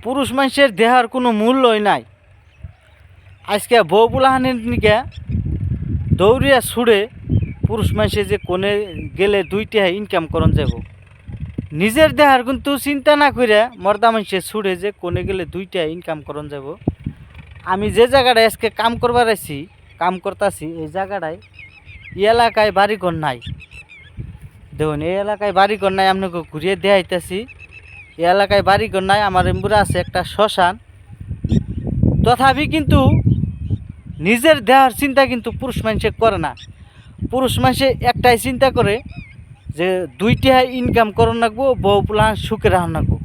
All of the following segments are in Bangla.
পুরুষ মানুষের দেহার কোনো মূল্যই নাই। আজকে বউপুলাহানির নিকে দৌড়িয়া ছুড়ে পুরুষ মানুষে যে কোনে গেলে 2 টাকা ইনকাম করন যাব, নিজের দেহার কিন্তু চিন্তা না করে মর্দা মানুষে ছুড়ে যে কোনে গেলে 2 টাকা ইনকাম করন যাব। আমি যে জায়গাটায় আজকে কাম করবার আছি, কাম করতেছি, এই জায়গাটায় এই এলাকায় বাড়িঘর নাই। দেখুন এই এলাকায় বাড়িঘর নাই, আপনাকে ঘুরিয়ে দেখাইতেছি। এই এলাকায় বাড়িঘর নাই, আমার এমবুরা আছে একটা শ্মশান। তথাপি কিন্তু নিজের দেহার চিন্তা কিন্তু পুরুষ মানুষে করে না। পুরুষ মানুষে একটাই চিন্তা করে যে 2 টাকা ইনকাম করন রাখবো, বউ পোলা সুখে রাখন রাখবো।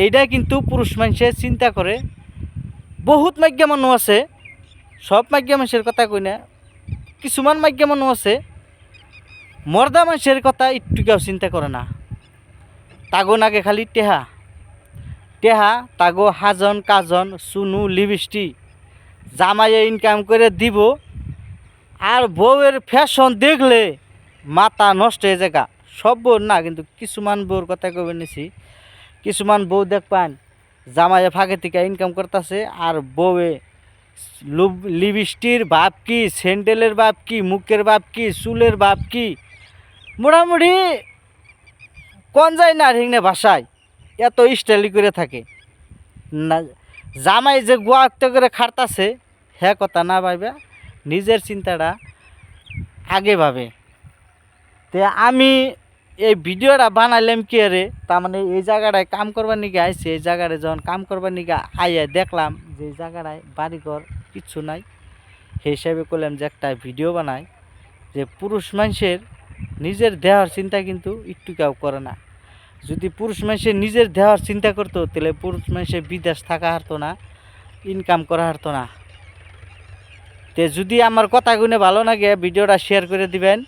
এইটাই কিন্তু পুরুষ মানুষে চিন্তা করে। বহুত মাইগ্যা মানুষ আছে, সব মাইগ্যা মানুষের কথা কই না, কিছুমান মাইগ্যা মানুষ আছে মর্দা মানুষের কথা একটুকেও চিন্তা করে না। তাগো নাগে খালি টেহা টেহা, তাগো হাজন কাজন চুনু লিপস্টিক জামাইয়ে ইনকাম করে দিব। আর বউয়ের ফ্যাশন দেখলে মাথা নষ্ট হয়ে যায়। সব বউ না, কিন্তু কিছুমান বউর কথা কবে নিছি। কিছুমান বউ দেখবেন জামাইয়ে ফাঁকে থেকে ইনকাম করতেছে, আর বউয়ে লিপস্টির ভাব কি, স্যান্ডেলের ভাব কি, মুখের ভাব কি, চুলের ভাব কি, মোটামুটি কোন যায় না হিংনে ভাষায় এত স্টাইলি করে থাকে না। জামাই যে গোয়াক্ত করে খাটতাছে হ্যাঁ কথা না ভাইবা নিজের চিন্তাটা আগে ভাবে। তো আমি এই ভিডিওটা বানাইলাম কি রে, তার মানে এই জায়গাটায় কাম করবার নিকে আইসি। এই জায়গাটায় যখন কাম করবার নিকে আইয়া দেখলাম যে এই জায়গাটায় বাড়িঘর কিচ্ছু নাই, সেই হিসাবে করলাম যে একটা ভিডিও বানাই যে পুরুষ মানুষের নিজের দেহার চিন্তা কিন্তু একটু কেউ করে না। যদি পুরুষ মানুষের নিজের দেহার চিন্তা করতো তাহলে পুরুষ মানুষের বিদেশ থাকা হারতো না, ইনকাম করা হারতো না। তে যদি আমার কথা গুনে ভালো লাগে ভিডিওটা শেয়ার করে দিবেন।